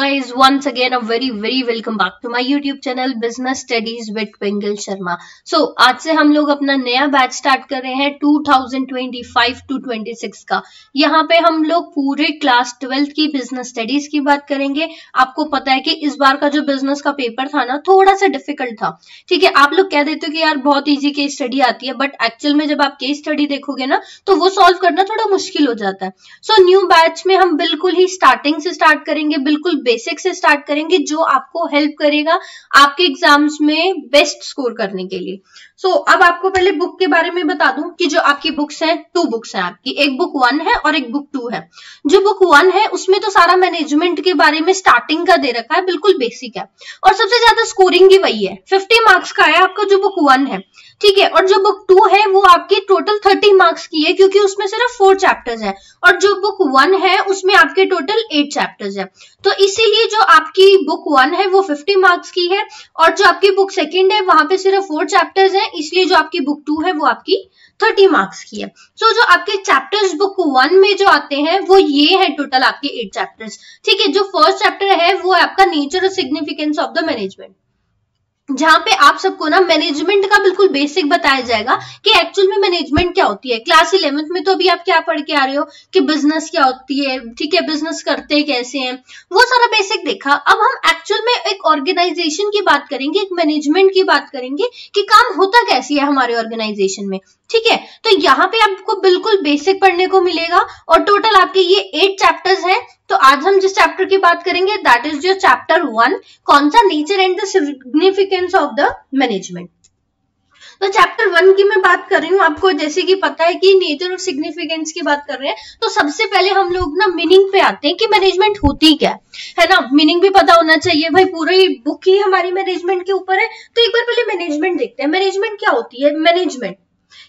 guys, once again a very welcome back to my YouTube channel Business Studies with Twinkle Sharma. So आज से हम लोग अपना नया बैच स्टार्ट कर रहे हैं 2025 to 26 का। यहाँ पे हम लोग पूरे क्लास 12th की बिजनेस स्टडीज की बात करेंगे। आपको पता है कि इस बार का जो बिजनेस का पेपर था ना, थोड़ा सा डिफिकल्ट था। ठीक है, आप लोग कह देते हो कि यार बहुत इजी केस स्टडी आती है, बट एक्चुअल में जब आप केस स्टडी देखोगे ना तो वो सॉल्व करना थोड़ा मुश्किल हो जाता है। सो न्यू बैच में हम बिल्कुल ही स्टार्टिंग से स्टार्ट करेंगे, बिल्कुल बेसिक से स्टार्ट करेंगे, जो आपको हेल्प करेगा आपके एग्जाम्स में बेस्ट स्कोर करने के लिए। सो अब आपको पहले बुक के बारे में बता दूं कि जो आपकी बुक्स हैं, 2 बुक्स हैं आपकी, एक बुक 1 है और एक बुक 2 है। जो बुक 1 है उसमें तो सारा मैनेजमेंट के बारे में स्टार्टिंग का दे रखा है, बिल्कुल बेसिक है और सबसे ज्यादा स्कोरिंग ही वही है। 50 मार्क्स का है आपका जो बुक 1 है, ठीक है। और जो बुक 2 है वो आपकी टोटल 30 मार्क्स की है, क्योंकि उसमें सिर्फ 4 चैप्टर्स है, और जो बुक 1 है उसमें आपके टोटल 8 चैप्टर्स है। तो इसीलिए जो आपकी बुक 1 है वो 50 मार्क्स की है, और जो आपकी बुक 2 है वहां पे सिर्फ 4 चैप्टर्स है, इसलिए जो आपकी बुक 2 है वो आपकी 30 मार्क्स की है। सो जो आपके चैप्टर्स बुक 1 में जो आते हैं वो ये है टोटल आपके 8 चैप्टर्स, ठीक है। जो फर्स्ट चैप्टर है वो है आपका नेचर और सिग्निफिकेंस ऑफ द मैनेजमेंट, जहां पे आप सबको ना मैनेजमेंट का बिल्कुल बेसिक बताया जाएगा कि एक्चुअल में मैनेजमेंट क्या होती है। क्लास 11th में तो अभी आप क्या पढ़ के आ रहे हो कि बिजनेस क्या होती है, ठीक है, बिजनेस करते कैसे हैं, वो सारा बेसिक देखा। अब हम एक्चुअल में एक ऑर्गेनाइजेशन की बात करेंगे, एक मैनेजमेंट की बात करेंगे कि काम होता कैसी है हमारे ऑर्गेनाइजेशन में, ठीक है। तो यहाँ पे आपको बिल्कुल बेसिक पढ़ने को मिलेगा, और टोटल आपके ये 8 चैप्टर्स हैं। तो आज हम जिस चैप्टर की बात करेंगे दैट इज योर चैप्टर 1, कौन सा, nature and the significance of the management. तो चैप्टर 1 की मैं बात कर रही हूँ, आपको जैसे कि पता है कि नेचर और सिग्निफिकेंस की बात कर रहे हैं, तो सबसे पहले हम लोग ना मीनिंग पे आते हैं कि मैनेजमेंट होती क्या है ना। मीनिंग भी पता होना चाहिए भाई, पूरी बुक ही हमारी मैनेजमेंट के ऊपर है। तो एक बार पहले मैनेजमेंट देखते हैं, मैनेजमेंट क्या होती है। मैनेजमेंट,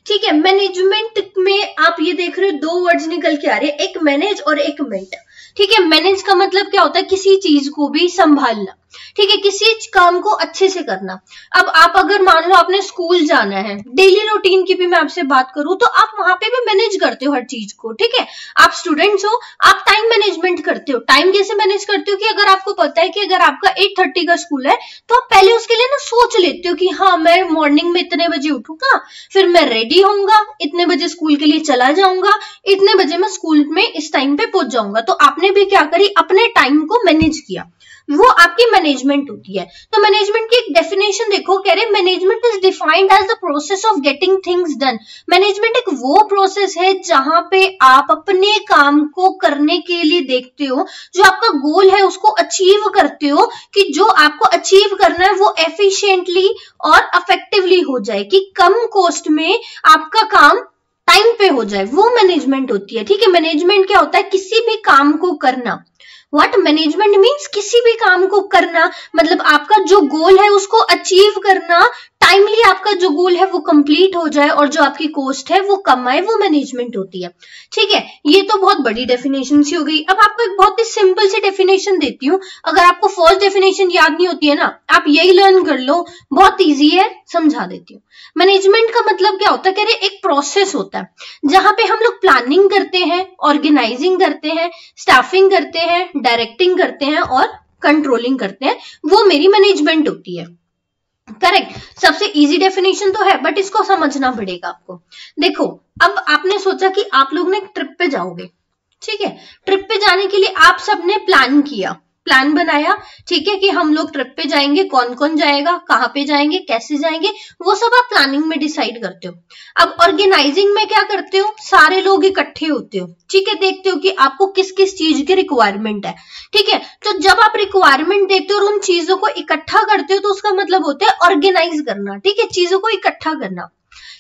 ठीक है, मैनेजमेंट में आप ये देख रहे हो 2 वर्ड्स निकल के आ रहे हैं, एक मैनेज और एक मेंट, ठीक है। मैनेज का मतलब क्या होता है, किसी चीज को भी संभालना, ठीक है, किसी काम को अच्छे से करना। अब आप अगर मान लो आपने स्कूल जाना है, डेली रूटीन की भी मैं आपसे बात करूं तो आप वहां पे भी मैनेज करते हो हर चीज को, ठीक है। आप स्टूडेंट्स हो, आप टाइम मैनेजमेंट करते हो। टाइम कैसे मैनेज करते हो कि अगर आपको पता है कि अगर आपका 8:30 का स्कूल है तो आप पहले उसके लिए ना सोच लेते हो कि हाँ मैं मॉर्निंग में इतने बजे उठूंगा, फिर मैं रेडी होऊंगा, इतने बजे स्कूल के लिए चला जाऊंगा, इतने बजे मैं स्कूल में इस टाइम पे पहुंच जाऊंगा। तो आपने भी क्या करी, अपने टाइम को मैनेज किया, वो आपकी मैनेजमेंट होती है। तो मैनेजमेंट की एक डेफिनेशन देखो, कह रहे management is defined as the process of getting things done. Management एक वो प्रोसेस है जहां पे आप अपने काम को करने के लिए देखते हो, जो आपका गोल है उसको अचीव करते हो, कि जो आपको अचीव करना है वो एफिशिएंटली और इफेक्टिवली हो जाए, कि कम कॉस्ट में आपका काम टाइम पे हो जाए, वो मैनेजमेंट होती है, ठीक है। मैनेजमेंट क्या होता है, किसी भी काम को करना। व्हाट मैनेजमेंट मीन्स, किसी भी काम को करना, मतलब आपका जो गोल है उसको अचीव करना, टाइमली आपका जो गोल है वो कंप्लीट हो जाए और जो आपकी कॉस्ट है वो कम आए, वो मैनेजमेंट होती है, ठीक है। ये तो बहुत बड़ी डेफिनेशन सी हो गई। अब आपको एक बहुत ही सिंपल सी डेफिनेशन देती हूँ, अगर आपको फर्स्ट डेफिनेशन याद नहीं होती है ना, आप यही लर्न कर लो, बहुत ईजी है, समझा देती हूँ। मैनेजमेंट का मतलब क्या होता है, कह रहे एक प्रोसेस होता है जहां पे हम लोग प्लानिंग करते हैं, ऑर्गेनाइजिंग करते हैं, स्टाफिंग करते हैं, डायरेक्टिंग करते हैं और कंट्रोलिंग करते हैं, वो मेरी मैनेजमेंट होती है। करेक्ट, सबसे इजी डेफिनेशन तो है, बट इसको समझना पड़ेगा आपको। देखो, अब आपने सोचा कि आप लोग ने एक ट्रिप पे जाओगे, ठीक है। ट्रिप पे जाने के लिए आप सबने प्लान किया, प्लान बनाया, ठीक है, कि हम लोग ट्रिप पे जाएंगे, कौन कौन जाएगा, कहाँ पे जाएंगे, कैसे जाएंगे, वो सब आप प्लानिंग में डिसाइड करते हो। अब ऑर्गेनाइजिंग में क्या करते हो, सारे लोग इकट्ठे होते हो, ठीक है, देखते हो कि आपको किस किस चीज की रिक्वायरमेंट है, ठीक है। तो जब आप रिक्वायरमेंट देखते हो और उन चीजों को इकट्ठा करते हो तो उसका मतलब होता है ऑर्गेनाइज करना, ठीक है, चीजों को इकट्ठा करना,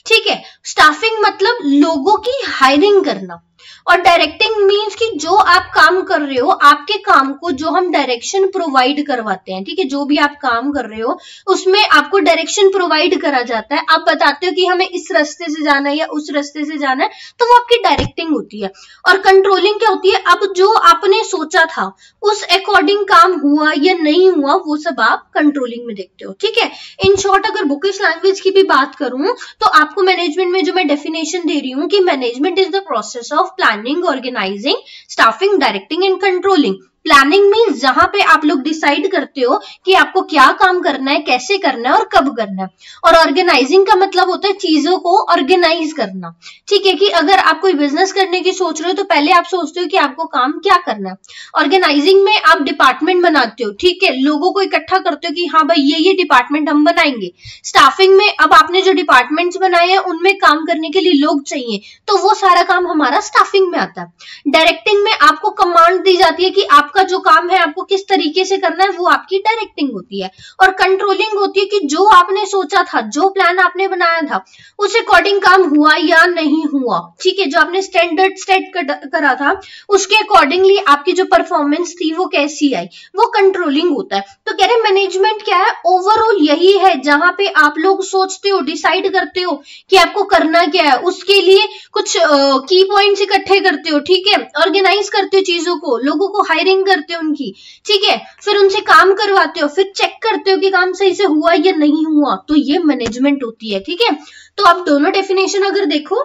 ठीक है। स्टाफिंग मतलब लोगों की हायरिंग करना, और डायरेक्टिंग मींस कि जो आप काम कर रहे हो, आपके काम को जो हम डायरेक्शन प्रोवाइड करवाते हैं, ठीक है, जो भी आप काम कर रहे हो उसमें आपको डायरेक्शन प्रोवाइड करा जाता है, आप बताते हो कि हमें इस रास्ते से जाना है या उस रास्ते से जाना है, तो वो आपकी डायरेक्टिंग होती है। और कंट्रोलिंग क्या होती है, अब जो आपने सोचा था उस अकॉर्डिंग काम हुआ या नहीं हुआ, वो सब आप कंट्रोलिंग में देखते हो, ठीक है। इन शॉर्ट अगर बुकिश लैंग्वेज की भी बात करूं तो आपको मैनेजमेंट में जो मैं डेफिनेशन दे रही हूं कि management is the process of planning, organizing, staffing, directing and controlling. Planning means जहां पे आप लोग डिसाइड करते हो कि आपको क्या काम करना है, कैसे करना है और कब करना है। और ऑर्गेनाइजिंग का मतलब होता है चीजों को ऑर्गेनाइज करना। ठीक है, कि अगर आप कोई बिजनेस करने की सोच रहे हो तो पहले आप सोचते हो कि आपको काम क्या करना है। ऑर्गेनाइजिंग में आप डिपार्टमेंट बनाते हो, ठीक है, लोगों को इकट्ठा करते हो कि हाँ भाई ये डिपार्टमेंट हम बनाएंगे। स्टाफिंग में अब आपने जो डिपार्टमेंट्स बनाए हैं उनमें काम करने के लिए लोग चाहिए, तो वो सारा काम हमारा स्टाफिंग में आता है। डायरेक्टिंग में आपको कमांड दी जाती है कि आपका जो काम है आपको किस तरीके से करना है, वो आपकी डायरेक्टिंग होती है। और कंट्रोलिंग होती है कि जो आपने सोचा था, जो प्लान आपने बनाया था, उस अकॉर्डिंग काम हुआ या नहीं हुआ। ठीक है, जो आपने स्टैंडर्ड सेट करा था उसके अकॉर्डिंगली आपकी जो परफॉर्मेंस थी वो कैसी आई, वो कंट्रोलिंग होता है। तो कह रहे मैनेजमेंट क्या है, ओवरऑल यही है जहां पे आप लोग सोचते हो, डिसाइड करते हो कि आपको करना क्या है, उसके लिए कुछ की पॉइंट्स इकट्ठे करते हो, ठीक है, ऑर्गेनाइज करते हो चीजों को, लोगों को हायरिंग करते हो उनकी, ठीक है, फिर उनसे काम करवाते हो, फिर चेक करते हो कि काम सही से हुआ या नहीं हुआ, तो ये मैनेजमेंट होती है। ठीक है, तो आप दोनों डेफिनेशन अगर देखो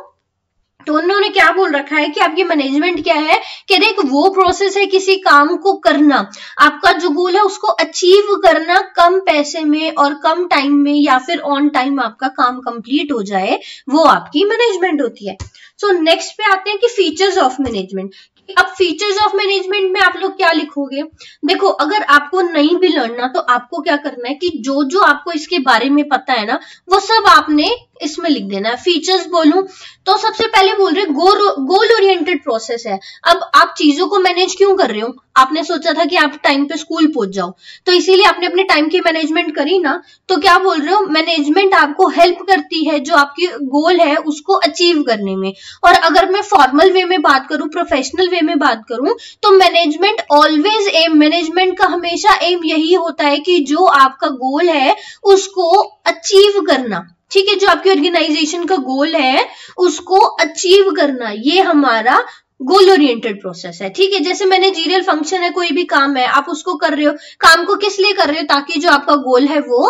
तो उन्होंने क्या बोल रखा है कि आपकी मैनेजमेंट क्या है, कि एक वो प्रोसेस है किसी काम को करना, आपका जो गोल है उसको अचीव करना कम पैसे में और कम टाइम में, या फिर ऑन टाइम आपका काम कंप्लीट हो जाए, वो आपकी मैनेजमेंट होती है। सो नेक्स्ट पे आते हैं कि फीचर्स ऑफ मैनेजमेंट। अब फीचर्स ऑफ मैनेजमेंट में आप लोग क्या लिखोगे, देखो अगर आपको नहीं भी लर्नना तो आपको क्या करना है कि जो जो आपको इसके बारे में पता है ना वो सब आपने इसमें लिख देना है। फीचर्स बोलूं तो सबसे पहले बोल रहे गोल ओरिएंटेड प्रोसेस है। अब आप चीजों को मैनेज क्यों कर रहे हो, आपने सोचा था कि आप टाइम पे स्कूल पहुंच जाओ, तो इसीलिए आपने अपने टाइम की मैनेजमेंट करी ना, तो क्या बोल रहे हो, मैनेजमेंट आपको हेल्प करती है जो आपकी गोल है उसको अचीव करने में। और अगर मैं फॉर्मल वे में बात करूं, प्रोफेशनल वे में बात करूं, तो मैनेजमेंट ऑलवेज एम, मैनेजमेंट का हमेशा एम यही होता है कि जो आपका गोल है उसको अचीव करना। ठीक है, जो आपकी ऑर्गेनाइजेशन का गोल है उसको अचीव करना, ये हमारा गोल ओरिएंटेड प्रोसेस है। ठीक है, जैसे मैनेजरियल फंक्शन है, कोई भी काम है आप उसको कर रहे हो, काम को किस लिए कर रहे हो, ताकि जो आपका गोल है वो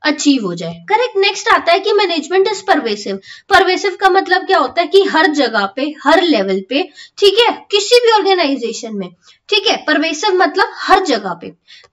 अचीव हो जाए। करेक्ट। नेक्स्ट आता है कि मैनेजमेंट इज परवेसिव। परवेसिव का मतलब क्या होता है कि हर जगह पे, हर लेवल पे, ठीक है, किसी भी ऑर्गेनाइजेशन में, ठीक है, परवेसिव मतलब हर जगह पे।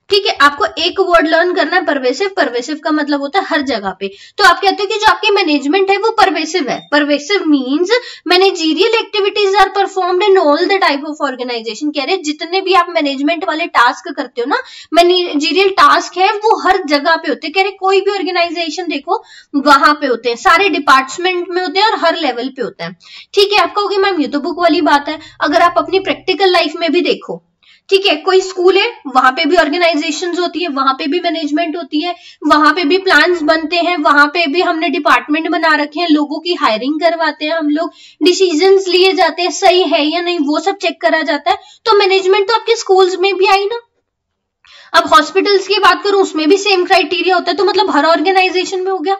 ठीक है, आपको एक वर्ड लर्न करना है, परवेसिव। परवेसिव का मतलब होता है हर जगह पे। तो आप कहते हो कि जो आपकी मैनेजमेंट है वो परवेसिव है। Pervasive means managerial activities are performed in all the type of organization. कह रहे जितने भी आप मैनेजमेंट वाले टास्क करते हो ना, मैनेजरियल टास्क है वो हर जगह पे होते हैं। कह रहे कोई भी ऑर्गेनाइजेशन देखो वहां पे होते हैं, सारे डिपार्टमेंट में होते हैं और हर लेवल पे होते हैं। ठीक है, आप कहोगे मैम ये तो बुक वाली बात है, अगर आप अपनी प्रैक्टिकल लाइफ में भी देखो, ठीक है, कोई स्कूल है वहां पे भी ऑर्गेनाइजेशंस होती है, वहां पे भी मैनेजमेंट होती है, वहां पे भी प्लान्स बनते हैं, वहां पे भी हमने डिपार्टमेंट बना रखे हैं, लोगों की हायरिंग करवाते हैं हम लोग, डिसीजंस लिए जाते हैं सही है या नहीं वो सब चेक करा जाता है। तो मैनेजमेंट तो आपके स्कूल्स में भी आई ना। अब हॉस्पिटल्स की बात करूं उसमें भी सेम क्राइटेरिया होता है, तो मतलब हर ऑर्गेनाइजेशन में हो गया।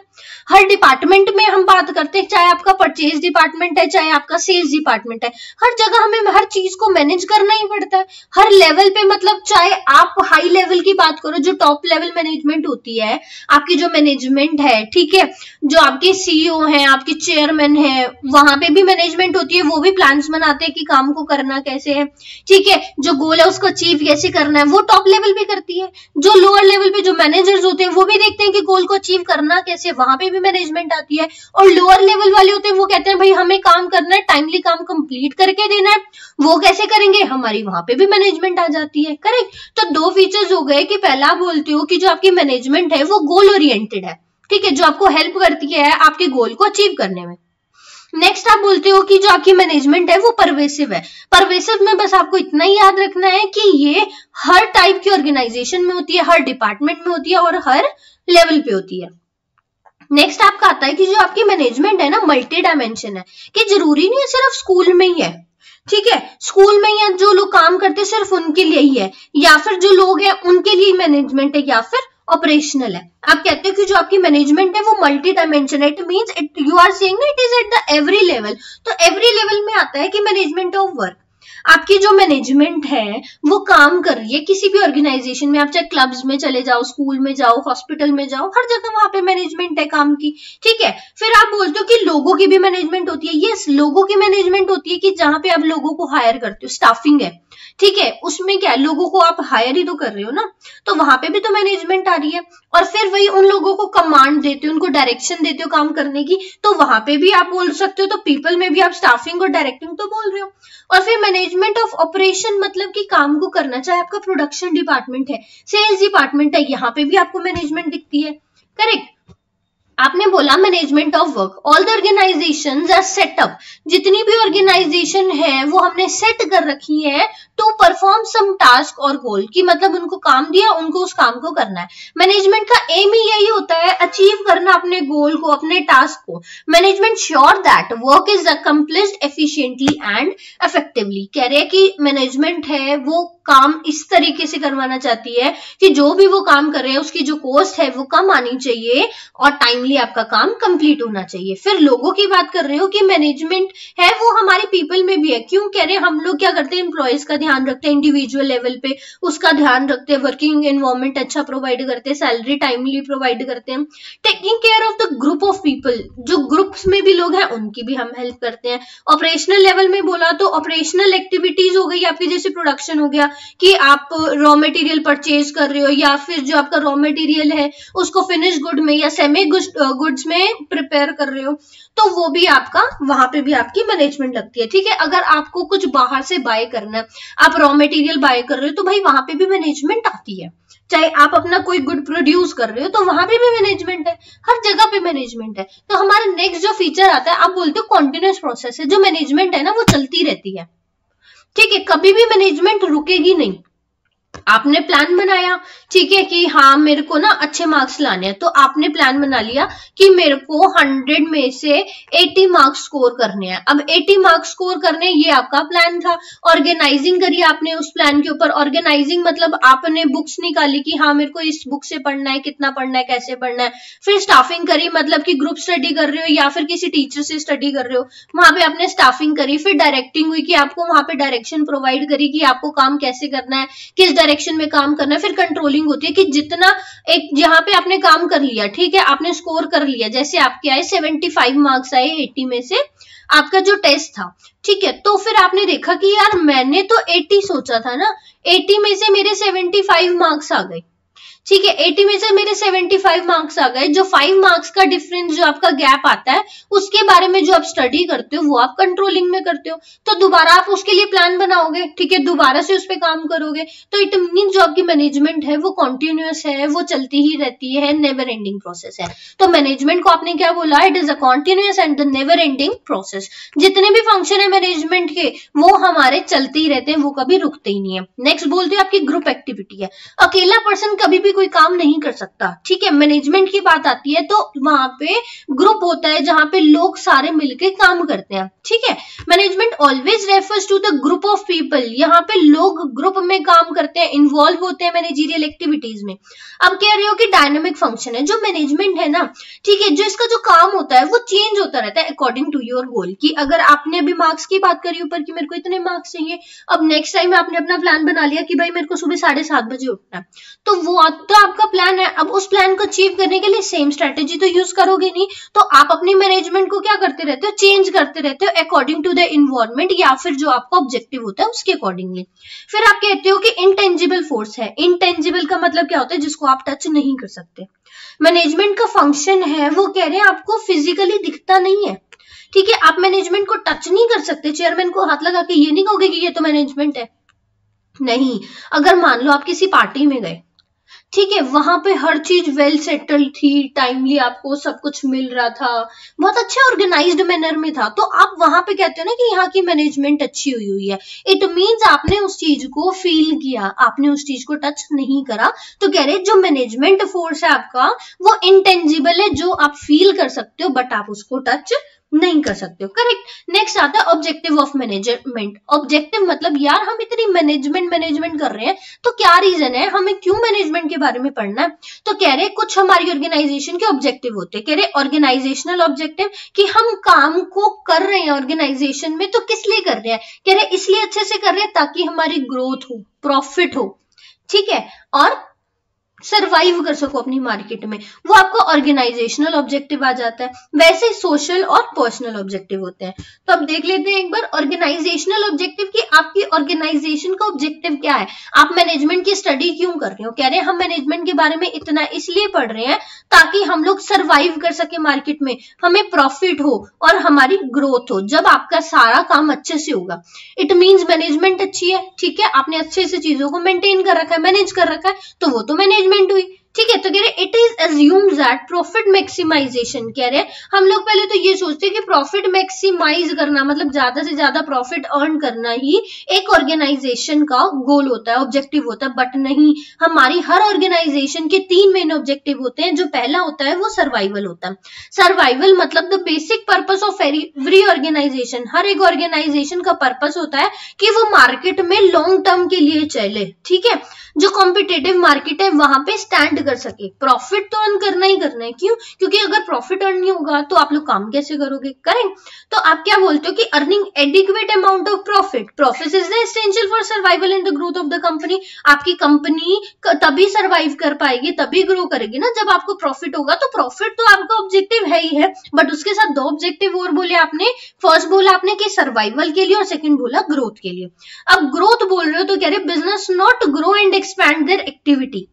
हर डिपार्टमेंट में हम बात करते हैं, चाहे आपका परचेज डिपार्टमेंट है, चाहे आपका सेल्स डिपार्टमेंट है, हर जगह हमें हर चीज को मैनेज करना ही पड़ता है, हर लेवल पे। मतलब चाहे आप हाई लेवल की बात करो, जो टॉप लेवल मैनेजमेंट होती है, आपकी जो मैनेजमेंट है, ठीक है, जो आपके सीईओ हैं, आपके चेयरमैन हैं, वहां पे भी मैनेजमेंट होती है, वो भी प्लान्स बनाते हैं कि काम को करना कैसे है, ठीक है, जो गोल है उसको अचीव कैसे करना है, वो टॉप लेवल पे करती है। जो लोअर लेवल पे जो मैनेजर्स होते हैं वो भी देखते हैं कि गोल को अचीव करना कैसे, वहां पे भी मैनेजमेंट आती है। और लोअर लेवल वाले होते हैं वो कहते हैं भाई हमें काम करना है, टाइमली काम कंप्लीट करके देना है, वो कैसे करेंगे, हमारी वहां पे भी मैनेजमेंट आ जाती है। करेक्ट। तो दो फीचर्स हो गए कि पहला बोलते हो कि जो आपकी मैनेजमेंट है वो गोल ओरिएंटेड है, ठीक है, जो आपको हेल्प करती है आपके गोल को अचीव करने में। नेक्स्ट आप बोलते हो कि जो आपकी मैनेजमेंट है वो परवेसिव है। परवेसिव में बस आपको इतना ही याद रखना है कि ये हर टाइप की ऑर्गेनाइजेशन में होती है, हर डिपार्टमेंट में होती है और हर लेवल पे होती है। नेक्स्ट आपका आता है कि जो आपकी मैनेजमेंट है ना मल्टी डायमेंशन है, कि जरूरी नहीं है सिर्फ स्कूल में ही है, ठीक है, स्कूल में या जो लोग काम करते हैं सिर्फ उनके लिए ही है, या फिर जो लोग हैं उनके लिए मैनेजमेंट है, या फिर ऑपरेशनल है। आप कहते हो कि जो आपकी मैनेजमेंट है वो मल्टी डायमेंशन है, it means it you are saying it is at the every level. तो एवरी लेवल में आता है कि मैनेजमेंट ऑफ वर्क, आपकी जो मैनेजमेंट है वो काम कर रही है किसी भी ऑर्गेनाइजेशन में, आप चाहे क्लब्स में चले जाओ, स्कूल में जाओ, हॉस्पिटल में जाओ, हर जगह वहां पे मैनेजमेंट है काम की, ठीक है। फिर आप बोलते हो कि लोगों की भी मैनेजमेंट होती है। यस, लोगों की मैनेजमेंट होती है कि जहां पे आप लोगों को हायर करते हो, स्टाफिंग है, ठीक है, उसमें क्या है, लोगों को आप हायर ही तो कर रहे हो ना, तो वहां पे भी तो मैनेजमेंट आ रही है। और फिर वही उन लोगों को कमांड देते हो, उनको डायरेक्शन देते हो काम करने की, तो वहां पे भी आप बोल सकते हो। तो पीपल में भी आप स्टाफिंग और डायरेक्टिंग तो बोल रहे हो। और फिर मैनेजमेंट ऑफ ऑपरेशन मतलब कि काम को करना, चाहे आपका प्रोडक्शन डिपार्टमेंट है, सेल्स डिपार्टमेंट है, यहाँ पे भी आपको मैनेजमेंट दिखती है, करेक्ट। आपने बोला management of work, all the organizations are set up, जितनी भी ऑर्गेनाइजेशन है वो हमने सेट कर रखी है टू परफॉर्म सम टास्क और गोल, की मतलब उनको काम दिया, उनको उस काम को करना है। मैनेजमेंट का एम ही यही होता है, अचीव करना अपने गोल को, अपने टास्क को। Management sure that work is accomplished efficiently and effectively, कह रहे हैं कि मैनेजमेंट है वो काम इस तरीके से करवाना चाहती है कि जो भी वो काम कर रहे हैं उसकी जो कॉस्ट है वो कम आनी चाहिए और टाइमली आपका काम कंप्लीट होना चाहिए। फिर लोगों की बात कर रहे हो कि मैनेजमेंट है वो हमारे पीपल में भी है। क्यों कह रहे हैं, हम लोग क्या करते हैं, एम्प्लॉयज का ध्यान रखते हैं, इंडिविजुअल लेवल पे उसका ध्यान रखते हैं, वर्किंग एनवायरनमेंट अच्छा प्रोवाइड करते हैं, सैलरी टाइमली प्रोवाइड करते हैं, taking care of the group of people, जो ग्रुप्स में भी लोग हैं उनकी भी हम हेल्प करते हैं। ऑपरेशनल लेवल में बोला तो ऑपरेशनल एक्टिविटीज हो गई आपकी, जैसे प्रोडक्शन हो गया कि आप रॉ मटेरियल परचेज कर रहे हो, या फिर जो आपका रॉ मटेरियल है उसको फिनिश गुड में या सेमी गुड्स में प्रिपेयर कर रहे हो, तो वो भी आपका, वहां पे भी आपकी मैनेजमेंट लगती है, ठीक है। अगर आपको कुछ बाहर से बाय करना है, आप रॉ मटेरियल बाय कर रहे हो, तो भाई वहां पे भी मैनेजमेंट आती है। चाहे आप अपना कोई गुड प्रोड्यूस कर रहे हो तो वहां पे भी मैनेजमेंट है, हर जगह पे मैनेजमेंट है। तो हमारा नेक्स्ट जो फीचर आता है, आप बोलते हो कॉन्टिन्यूअस प्रोसेस है, जो मैनेजमेंट है ना वो चलती रहती है, ठीक है, कभी भी मैनेजमेंट रुकेगी नहीं। आपने प्लान बनाया, ठीक है, कि हाँ मेरे को ना अच्छे मार्क्स लाने हैं, तो आपने प्लान बना लिया कि मेरे को 100 में से 80 मार्क्स स्कोर करने हैं। अब 80 मार्क्स स्कोर करने, ये आपका प्लान था। ऑर्गेनाइजिंग करी आपने उस प्लान के ऊपर। ऑर्गेनाइजिंग मतलब आपने बुक्स निकाली कि हाँ मेरे को इस बुक से पढ़ना है, कितना पढ़ना है, कैसे पढ़ना है। फिर स्टाफिंग करी, मतलब कि ग्रुप स्टडी कर रहे हो या फिर किसी टीचर से स्टडी कर रहे हो, वहां पे आपने स्टाफिंग करी। फिर डायरेक्टिंग हुई कि आपको वहां पे डायरेक्शन प्रोवाइड करी कि आपको काम कैसे करना है, किस डायरेक्शन में काम करना है। फिर कंट्रोलिंग होती है कि जितना एक जहां पे आपने काम कर लिया, ठीक है, आपने स्कोर कर लिया, जैसे आपके आए 75 मार्क्स आए 80 में से आपका जो टेस्ट था, ठीक है, तो फिर आपने देखा कि यार मैंने तो 80 सोचा था ना, 80 में से मेरे 75 मार्क्स आ गए, ठीक है, 80 में से मेरे 75 मार्क्स आ गए। जो 5 मार्क्स का डिफरेंस, जो आपका गैप आता है, उसके बारे में जो आप स्टडी करते हो वो आप कंट्रोलिंग में करते हो, तो दोबारा आप उसके लिए प्लान बनाओगे, ठीक है, दोबारा से उस पर काम करोगे। तो इट मीन जो आपकी मैनेजमेंट है वो कॉन्टिन्यूअस है, वो चलती ही रहती है, नेवर एंडिंग प्रोसेस है। तो मैनेजमेंट को आपने क्या बोला, it is a continuous and the never ending process. जितने भी फंक्शन है मैनेजमेंट के वो हमारे चलते ही रहते हैं, वो कभी रुकते ही नहीं है। नेक्स्ट बोलते हैं आपकी ग्रुप एक्टिविटी है। अकेला पर्सन कभी भी कोई काम नहीं कर सकता, ठीक है। मैनेजमेंट की बात आती है तो वहां पे ग्रुप होता है जहां पे लोग सारे मिलकर काम करते हैं, ठीक है। Management always refers to the group of people, यहाँ पे लोग ग्रुप में काम करते हैं, इन्वॉल्व होते हैं मैनेजरियल एक्टिविटीज में। अब कह रहे हो कि डायनामिक फंक्शन है जो मैनेजमेंट है ना, ठीक है, जो इसका जो काम होता है वो चेंज होता रहता है अकॉर्डिंग टू योर गोल। कि अगर आपने अभी मार्क्स की बात करी ऊपर कि मेरे को इतने मार्क्स चाहिए, अब नेक्स्ट टाइम आपने अपना प्लान बना लिया कि भाई मेरे को सुबह 7:30 बजे उठना है, तो वो तो आपका प्लान है। अब उस प्लान को अचीव करने के लिए सेम स्ट्रेटेजी तो यूज करोगे नहीं, तो आप अपनी मैनेजमेंट को क्या करते रहते हो, चेंज करते रहते हो अकॉर्डिंग टू द इन्वायरमेंट या फिर जो आपका ऑब्जेक्टिव होता है उसके अकॉर्डिंगली। फिर आप कहते हो कि इनटेंजिबल फोर्स है। इनटेंजिबल का मतलब क्या होता है, जिसको आप टच नहीं कर सकते। मैनेजमेंट का फंक्शन है वो कह रहे हैं आपको फिजिकली दिखता नहीं है, ठीक है, आप मैनेजमेंट को टच नहीं कर सकते। चेयरमैन को हाथ लगा के ये नहीं कहोगे कि ये तो मैनेजमेंट है, नहीं। अगर मान लो आप किसी पार्टी में गए, ठीक है, वहां पे हर चीज वेल सेटल्ड थी, टाइमली आपको सब कुछ मिल रहा था, बहुत अच्छे ऑर्गेनाइज्ड मैनर में था, तो आप वहां पे कहते हो ना कि यहाँ की मैनेजमेंट अच्छी हुई हुई है। इट मींस आपने उस चीज को फील किया, आपने उस चीज को टच नहीं करा। तो कह रहे जो मैनेजमेंट फोर्स है आपका वो इनटेंजिबल है, जो आप फील कर सकते हो बट आप उसको टच नहीं कर सकते हो, करेक्ट। नेक्स्ट आता है ऑब्जेक्टिव ऑफ मैनेजमेंट। ऑब्जेक्टिव मतलब यार हम इतनी मैनेजमेंट कर रहे हैं तो क्या रीजन है, हमें क्यों मैनेजमेंट के बारे में पढ़ना है। तो कह रहे कुछ हमारी ऑर्गेनाइजेशन के ऑब्जेक्टिव होते हैं। कह रहे ऑर्गेनाइजेशनल ऑब्जेक्टिव कि हम काम को कर रहे हैं ऑर्गेनाइजेशन में तो किस लिए कर रहे हैं, कह रहे इसलिए अच्छे से कर रहे हैं ताकि हमारी ग्रोथ हो, प्रॉफिट हो, ठीक है, और सरवाइव कर सको अपनी मार्केट में, वो आपका ऑर्गेनाइजेशनल ऑब्जेक्टिव आ जाता है। वैसे सोशल और पर्सनल ऑब्जेक्टिव होते हैं। तो अब देख लेते हैं एक बार ऑर्गेनाइजेशनल ऑब्जेक्टिव कि आपकी ऑर्गेनाइजेशन का ऑब्जेक्टिव क्या है, आप मैनेजमेंट की स्टडी क्यों कर रहे हो। कह रहे हैं हम मैनेजमेंट के बारे में इतना इसलिए पढ़ रहे हैं ताकि हम लोग सरवाइव कर सके मार्केट में, हमें प्रॉफिट हो और हमारी ग्रोथ हो। जब आपका सारा काम अच्छे से होगा, इट मीन्स मैनेजमेंट अच्छी है, ठीक है, आपने अच्छे से चीजों को मेंटेन कर रखा है, मैनेज कर रखा है, तो वो तो मैनेजमेंट हुई, ठीक है। तो कह रहे it is assumed that profit maximization, कह रहे हम लोग पहले तो ये सोचते हैं कि प्रॉफिट मैक्सिमाइज करना मतलब ज्यादा से ज्यादा प्रॉफिट अर्न करना ही एक ऑर्गेनाइजेशन का गोल होता है, ऑब्जेक्टिव होता है, बट नहीं, हमारी हर ऑर्गेनाइजेशन के 3 मेन ऑब्जेक्टिव होते हैं। जो पहला होता है वो सर्वाइवल होता है। सर्वाइवल मतलब the basic purpose of every organization, हर एक ऑर्गेनाइजेशन का पर्पस होता है कि वो मार्केट में लॉन्ग टर्म के लिए चले, ठीक है, जो कॉम्पिटेटिव मार्केट है वहां पे स्टैंड कर सके। प्रॉफिट तो अर्न करना ही करना है, क्यों, क्योंकि अगर प्रॉफिट अर्न नहीं होगा तो आप लोग काम कैसे करोगे, करेक्ट। तो आप क्या बोलते हो कि earning adequate amount of profit, profit is the essential for survival in the growth of the company. आपकी कंपनी तभी सर्वाइव कर पाएगी, तभी ग्रो करेगी ना जब आपको प्रॉफिट होगा। तो प्रॉफिट तो आपका ऑब्जेक्टिव है ही है, बट उसके साथ 2 ऑब्जेक्टिव और बोले आपने। फर्स्ट बोला आपने कि सर्वाइवल के लिए और सेकंड बोला ग्रोथ के लिए। अब ग्रोथ बोल रहे हो तो कह रहे business not grow and expand there activity.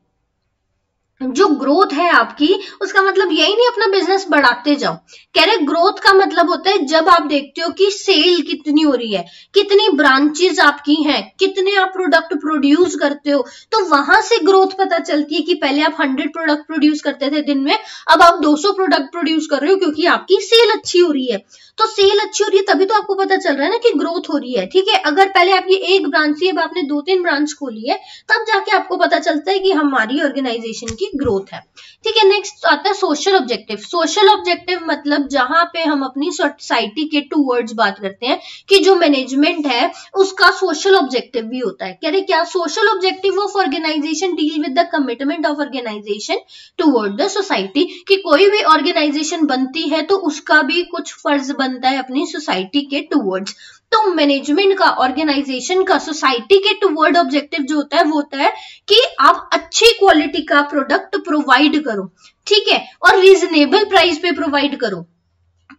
जो ग्रोथ है आपकी उसका मतलब यही नहीं अपना बिजनेस बढ़ाते जाओ। कह रहे ग्रोथ का मतलब होता है जब आप देखते हो कि सेल कितनी हो रही है, कितनी ब्रांचेस आपकी हैं, कितने आप प्रोडक्ट प्रोड्यूस करते हो, तो वहां से ग्रोथ पता चलती है कि पहले आप 100 प्रोडक्ट प्रोड्यूस करते थे दिन में, अब आप 200 प्रोडक्ट प्रोड्यूस कर रहे हो क्योंकि आपकी सेल अच्छी हो रही है। तो सेल अच्छी हो रही है तभी तो आपको पता चल रहा है ना कि ग्रोथ हो रही है, ठीक है। अगर पहले आपकी एक ब्रांच थी, अब आपने 2-3 ब्रांच खोली है, तब जाके आपको पता चलता है कि हमारी ऑर्गेनाइजेशन की ग्रोथ है, ठीक है। नेक्स्ट आता है सोशल ऑब्जेक्टिव। सोशल ऑब्जेक्टिव मतलब जहां पे हम अपनी सोसाइटी के टूवर्ड्स बात करते हैं कि जो मैनेजमेंट है उसका सोशल ऑब्जेक्टिव भी होता है। कह रहे क्या, social objective of organization deal with the commitment of organization toward the society, कि कोई भी ऑर्गेनाइजेशन बनती है तो उसका भी कुछ फर्ज बनता है अपनी सोसाइटी के टूवर्ड्स। तो मैनेजमेंट का, ऑर्गेनाइजेशन का सोसाइटी के टूवर्ड ऑब्जेक्टिव जो होता है वो होता है कि आप अच्छी क्वालिटी का प्रोडक्ट प्रोवाइड करो, ठीक है, और रीजनेबल प्राइस पे प्रोवाइड करो।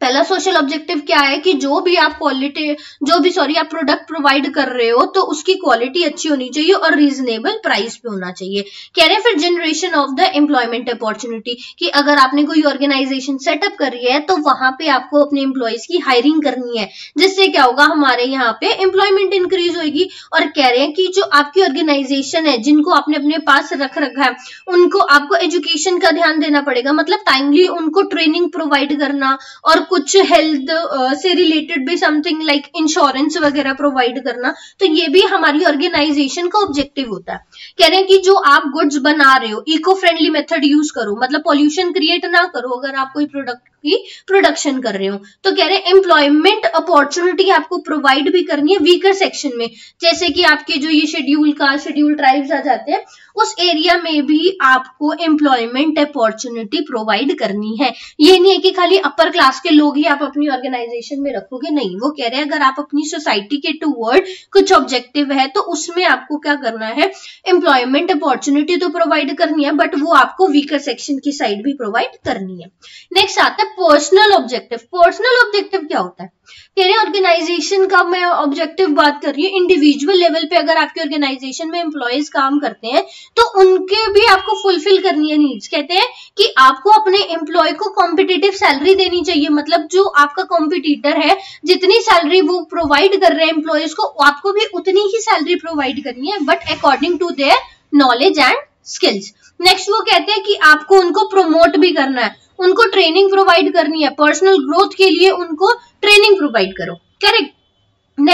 पहला सोशल ऑब्जेक्टिव क्या है कि जो भी आप आप प्रोडक्ट प्रोवाइड कर रहे हो तो उसकी क्वालिटी अच्छी होनी चाहिए और रीजनेबल प्राइस पे होना चाहिए। कह रहे हैं फिर generation of the employment opportunity, कि अगर आपने कोई ऑर्गेनाइजेशन सेटअप करी है तो वहां पे आपको अपने एम्प्लॉयज की हायरिंग करनी है, जिससे क्या होगा, हमारे यहाँ पे एम्प्लॉयमेंट इंक्रीज होगी। और कह रहे हैं कि जो आपकी ऑर्गेनाइजेशन है, जिनको आपने अपने पास रख रखा है, उनको आपको एजुकेशन का ध्यान देना पड़ेगा, मतलब टाइमली उनको ट्रेनिंग प्रोवाइड करना और कुछ हेल्थ से रिलेटेड भी समथिंग लाइक इंश्योरेंस वगैरह प्रोवाइड करना। तो ये भी हमारी ऑर्गेनाइजेशन का ऑब्जेक्टिव होता है। कह रहे हैं कि जो आप गुड्स बना रहे हो इको फ्रेंडली मेथड यूज करो, मतलब पॉल्यूशन क्रिएट ना करो अगर आप कोई प्रोडक्ट की प्रोडक्शन कर रहे हो। तो कह रहे हैं एम्प्लॉयमेंट अपॉर्चुनिटी आपको प्रोवाइड भी करनी है वीकर सेक्शन में, जैसे कि आपके जो ये शेड्यूल ट्राइब्स आ जाते हैं उस एरिया में भी आपको एम्प्लॉयमेंट अपॉर्चुनिटी प्रोवाइड करनी है। ये नहीं है कि खाली अपर क्लास के लोग ही आप अपनी ऑर्गेनाइजेशन में रखोगे, नहीं। वो कह रहे हैं अगर आप अपनी सोसाइटी के टूवर्ड कुछ ऑब्जेक्टिव है तो उसमें आपको क्या करना है, एम्प्लॉयमेंट अपॉर्चुनिटी तो प्रोवाइड करनी है, बट वो आपको वीकर सेक्शन की साइड भी प्रोवाइड करनी है। नेक्स्ट आता है पर्सनल ऑब्जेक्टिव। पर्सनल ऑब्जेक्टिव क्या होता है, कह रहे ऑर्गेनाइजेशन का मैं ऑब्जेक्टिव बात कर रही हूँ, इंडिविजुअल लेवल पे अगर आपकी ऑर्गेनाइजेशन में एम्प्लॉयज काम करते हैं तो उनके भी आपको फुलफिल करनी है नीड्स। कहते हैं कि आपको अपने एम्प्लॉय को कॉम्पिटिटिव सैलरी देनी चाहिए, मतलब जो आपका कॉम्पिटिटर है जितनी सैलरी वो प्रोवाइड कर रहे हैं एम्प्लॉयज को, आपको भी उतनी ही सैलरी प्रोवाइड करनी है, but according to their knowledge and skills. Next वो कहते हैं कि आपको उनको प्रमोट भी करना है, उनको ट्रेनिंग प्रोवाइड करनी है, पर्सनल ग्रोथ के लिए उनको ट्रेनिंग प्रोवाइड करो, करेक्ट।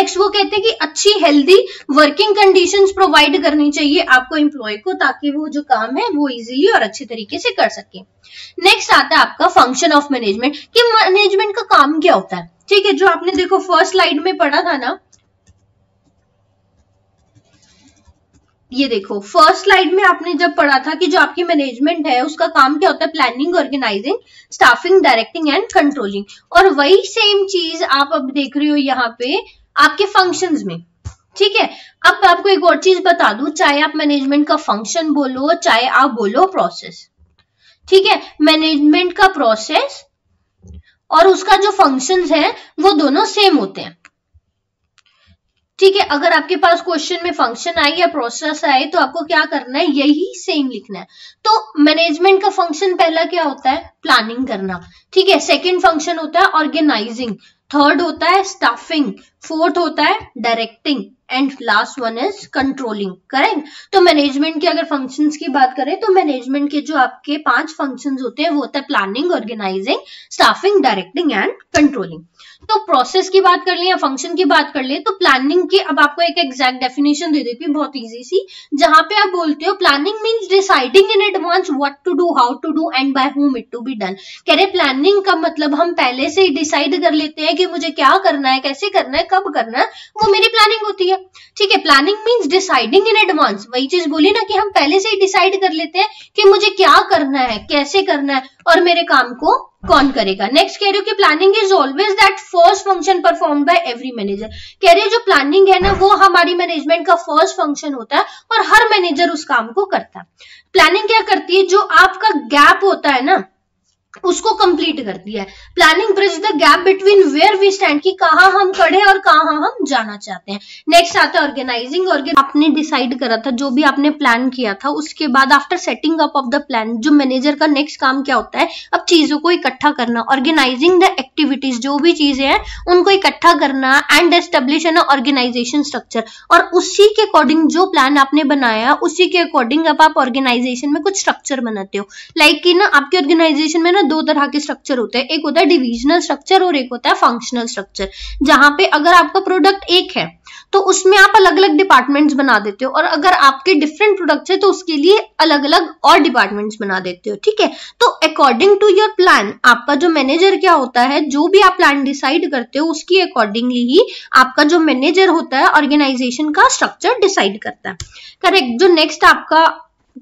नेक्स्ट वो कहते हैं कि अच्छी हेल्दी वर्किंग कंडीशंस प्रोवाइड करनी चाहिए आपको एम्प्लॉय को, ताकि वो जो काम है वो इजीली और अच्छे तरीके से कर सके। नेक्स्ट आता है आपका फंक्शन ऑफ मैनेजमेंट, कि मैनेजमेंट का काम क्या होता है। ठीक है, जो आपने देखो फर्स्ट स्लाइड में पढ़ा था ना, ये देखो फर्स्ट स्लाइड में आपने जब पढ़ा था कि जो आपकी मैनेजमेंट है उसका काम क्या होता है, planning, organizing, staffing, directing and controlling. और वही सेम चीज आप अब देख रहे हो यहाँ पे आपके फंक्शंस में। ठीक है, अब मैं आपको एक और चीज बता दूं, चाहे आप मैनेजमेंट का फंक्शन बोलो चाहे आप बोलो प्रोसेस। ठीक है, मैनेजमेंट का प्रोसेस और उसका जो फंक्शंस है वो दोनों सेम होते हैं। ठीक है, अगर आपके पास क्वेश्चन में फंक्शन आए या प्रोसेस आए तो आपको क्या करना है, यही सेम लिखना है। तो मैनेजमेंट का फंक्शन पहला क्या होता है, प्लानिंग करना। ठीक है, सेकंड फंक्शन होता है ऑर्गेनाइजिंग, थर्ड होता है स्टाफिंग, फोर्थ होता है directing and last one is controlling. Correct. तो मैनेजमेंट के अगर फंक्शंस की बात करें तो मैनेजमेंट के जो आपके 5 फंक्शंस होते हैं वो होता है planning, organizing, staffing, directing and controlling. तो प्रोसेस की बात कर ले या फंक्शन की बात कर ले, तो प्लानिंग की अब आपको एक एग्जैक्ट डेफिनेशन दे देती हूँ, बहुत इजी सी, जहां पे आप बोलते हो planning means deciding in advance what to do, how to do and by whom it to be done. कह रहे प्लानिंग का मतलब हम पहले से ही डिसाइड कर लेते हैं कि मुझे क्या करना है, कैसे करना है, कब करना है, वो मेरी प्लानिंग होती है। ठीक है, planning means deciding in advance, वही चीज बोली ना कि हम पहले से ही डिसाइड कर लेते हैं कि मुझे क्या करना है, कैसे करना है और मेरे काम को कौन करेगा। नेक्स्ट कह रहे हो कि planning is always that first function performed by every manager. कह रहे हो जो प्लानिंग है ना वो हमारी मैनेजमेंट का फर्स्ट फंक्शन होता है और हर मैनेजर उस काम को करता है। प्लानिंग क्या करती है, जो आपका गैप होता है ना उसको कंप्लीट करती है। Planning bridge the gap between where we stand, कि कहां हम खड़े और कहां हम जाना चाहते हैं। नेक्स्ट आता है ऑर्गेनाइजिंग। आपने डिसाइड करा था जो भी आपने प्लान किया था, उसके बाद after setting up of the plan जो मैनेजर का नेक्स्ट काम क्या होता है, अब चीजों को इकट्ठा करना। ऑर्गेनाइजिंग द एक्टिविटीज, जो भी चीजें हैं उनको इकट्ठा करना and establish an organization structure, और उसी के अकॉर्डिंग जो प्लान आपने बनाया उसी के अकॉर्डिंग अब आप ऑर्गेनाइजेशन में कुछ स्ट्रक्चर बनाते हो। लाइक कि ना आपके ऑर्गेनाइजेशन में ना 2 तरह के स्ट्रक्चर होते हैं, एक होता है डिविजनल स्ट्रक्चर और एक होता है फंक्शनल स्ट्रक्चर। जहां पे अगर आपका प्रोडक्ट एक है तो उसमें आप अलग अलग डिपार्टमेंट्स बना देते हो, और अगर आपके डिफरेंट प्रोडक्ट्स है तो उसके लिए अलग अलग और डिपार्टमेंट्स बना देते हो। ठीक है, तो अकॉर्डिंग टू योर प्लान आपका जो मैनेजर क्या होता है, जो भी आप प्लान डिसाइड करते हो उसकी अकॉर्डिंगली ही आपका जो मैनेजर होता है ऑर्गेनाइजेशन का स्ट्रक्चर डिसाइड करता है। करेक्ट। जो नेक्स्ट आपका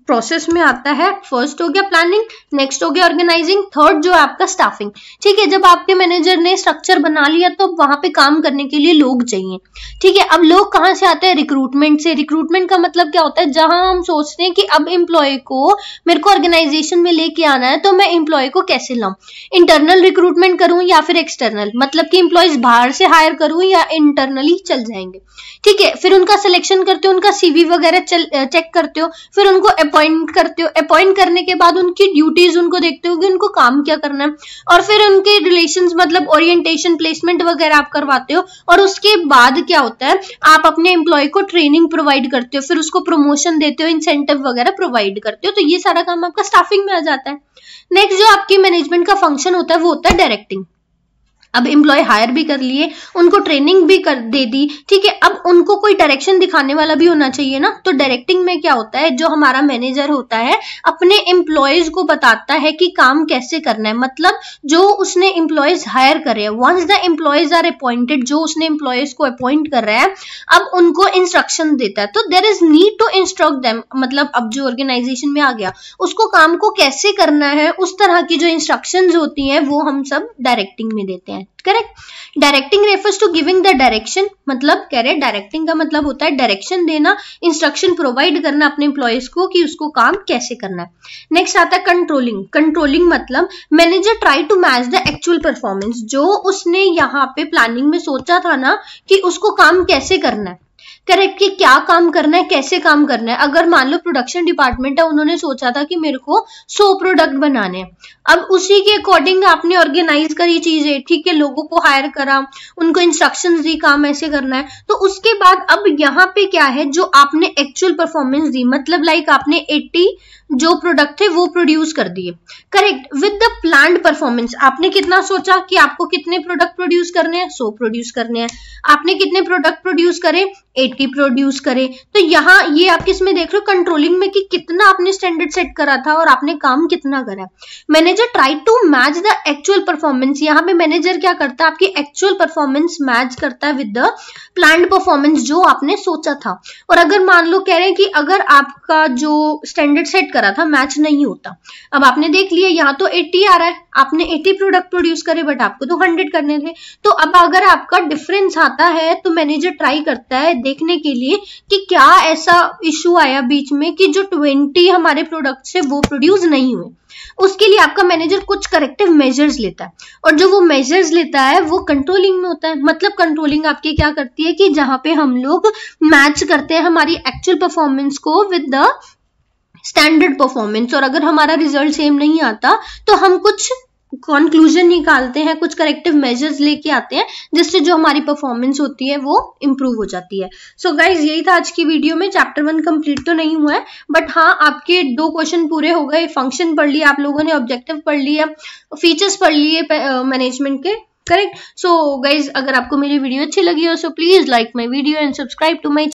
प्रोसेस में आता है, फर्स्ट हो गया प्लानिंग, नेक्स्ट हो गया ऑर्गेनाइजिंग, थर्ड जो है आपका स्टाफिंग। ठीक है, जब आपके मैनेजर ने स्ट्रक्चर बना लिया तो वहां पे काम करने के लिए लोग चाहिए। ठीक है, अब लोग कहां से आते हैं, रिक्रूटमेंट से। रिक्रूटमेंट का मतलब क्या होता है, जहां हम सोचते हैं कि अब एम्प्लॉय को मेरे को ऑर्गेनाइजेशन में लेके आना है तो मैं एम्प्लॉय को कैसे लाऊं, इंटरनल रिक्रूटमेंट करूं या फिर एक्सटर्नल, मतलब कि एम्प्लॉयज बाहर से हायर करूं या इंटरनली चल जाएंगे। ठीक है, फिर उनका सिलेक्शन करते हो, उनका सीवी वगैरह चेक करते हो, फिर उनको अपॉइंट करते हो। अपॉइंट करने के बाद उनकी ड्यूटीज उनको देखते हो कि उनको काम क्या करना है, और फिर उनके रिलेशंस मतलब ओरिएंटेशन, प्लेसमेंट वगैरह आप करवाते हो। और उसके बाद क्या होता है, आप अपने एम्प्लॉय को ट्रेनिंग प्रोवाइड करते हो, फिर उसको प्रमोशन देते हो, इंसेंटिव वगैरह प्रोवाइड करते हो। तो ये सारा काम आपका स्टाफिंग में आ जाता है। नेक्स्ट जो आपकी मैनेजमेंट का फंक्शन होता है वो होता है डायरेक्टिंग। अब एम्प्लॉय हायर भी कर लिए, उनको ट्रेनिंग भी कर दे दी। ठीक है, अब उनको कोई डायरेक्शन दिखाने वाला भी होना चाहिए ना। तो डायरेक्टिंग में क्या होता है, जो हमारा मैनेजर होता है अपने एम्प्लॉयज को बताता है कि काम कैसे करना है, मतलब जो उसने एम्प्लॉयज हायर करे, once the employees are appointed, जो उसने एम्प्लॉयज को अपॉइंट कर रहा है अब उनको इंस्ट्रक्शन देता है। तो there is need to instruct them, मतलब अब जो ऑर्गेनाइजेशन में आ गया उसको काम को कैसे करना है, उस तरह की जो इंस्ट्रक्शंस होती हैं वो हम सब डायरेक्टिंग में देते हैं। Correct. Directing refers to giving the direction, मतलब कह रहे डायरेक्टिंग का मतलब होता है डायरेक्शन देना, इंस्ट्रक्शन प्रोवाइड करना अपने एम्प्लॉयज को कि उसको काम कैसे करना है। नेक्स्ट आता है कंट्रोलिंग। कंट्रोलिंग मतलब manager try to match the actual performance, जो उसने यहाँ पे प्लानिंग में सोचा था ना कि उसको काम कैसे करना है, करेक्ट, कि क्या काम करना है, कैसे काम करना है। अगर मान लो प्रोडक्शन डिपार्टमेंट है, उन्होंने सोचा था कि मेरे को 100 प्रोडक्ट बनाने हैं, अब उसी के अकॉर्डिंग आपने ऑर्गेनाइज करी चीजें, ठीक है, लोगों को हायर करा, उनको इंस्ट्रक्शंस दी काम ऐसे करना है, तो उसके बाद अब यहाँ पे क्या है, जो आपने एक्चुअल परफॉर्मेंस दी, मतलब लाइक आपने 80 जो प्रोडक्ट थे वो प्रोड्यूस कर दिए, correct, with the planned performance. आपने कितना सोचा कि आपको कितने प्रोडक्ट प्रोड्यूस करने हैं, 100 प्रोड्यूस करने हैं, आपने कितने प्रोडक्ट प्रोड्यूस करे, 80 प्रोड्यूस करे। तो यहाँ ये आप किसमें देख रहे हो, कंट्रोलिंग में, कि कितना आपने स्टैंडर्ड सेट करा था और आपने काम कितना करा। Manager try to match the actual performance, यहाँ पे मैनेजर क्या करता है, आपकी एक्चुअल परफॉर्मेंस मैच करता है विद द प्लान्ड परफॉर्मेंस जो आपने सोचा था। और अगर मान लो कह रहे हैं कि अगर आपका जो स्टैंडर्ड सेट करा था मैच नहीं होता, अब आपने देख लिया यहाँ तो 80 आ रहा है, आपने 80 प्रोडक्ट प्रोड्यूस करे बट आपको तो 100 करने थे, तो अब अगर आपका डिफरेंस आता है तो मैनेजर ट्राई करता है देखने के लिए कि क्या ऐसा इशू आया बीच में कि जो 20 हमारे प्रोडक्ट से वो प्रोड्यूस नहीं हुए। उसके लिए आपका मैनेजर कुछ करेक्टिव मेजर्स लेता है, और जो वो मेजर्स लेता है वो कंट्रोलिंग में होता है। मतलब कंट्रोलिंग आपकी क्या करती है कि जहां पे हम लोग मैच करते हैं हमारी एक्चुअल परफॉर्मेंस को विद द स्टैंडर्ड परफॉर्मेंस, और अगर हमारा रिजल्ट सेम नहीं आता तो हम कुछ कंक्लूजन निकालते हैं, कुछ करेक्टिव मेजर्स लेके आते हैं, जिससे जो हमारी परफॉर्मेंस होती है वो इंप्रूव हो जाती है। सो गाइज यही था आज की वीडियो में। चैप्टर 1 कंप्लीट तो नहीं हुआ है, बट हाँ आपके 2 क्वेश्चन पूरे हो गए। फंक्शन पढ़ लिया आप लोगों ने, ऑब्जेक्टिव पढ़ लिया, फीचर्स पढ़ लिए मैनेजमेंट के, करेक्ट। सो गाइज अगर आपको मेरी वीडियो अच्छी लगी हो so please like my video and subscribe to my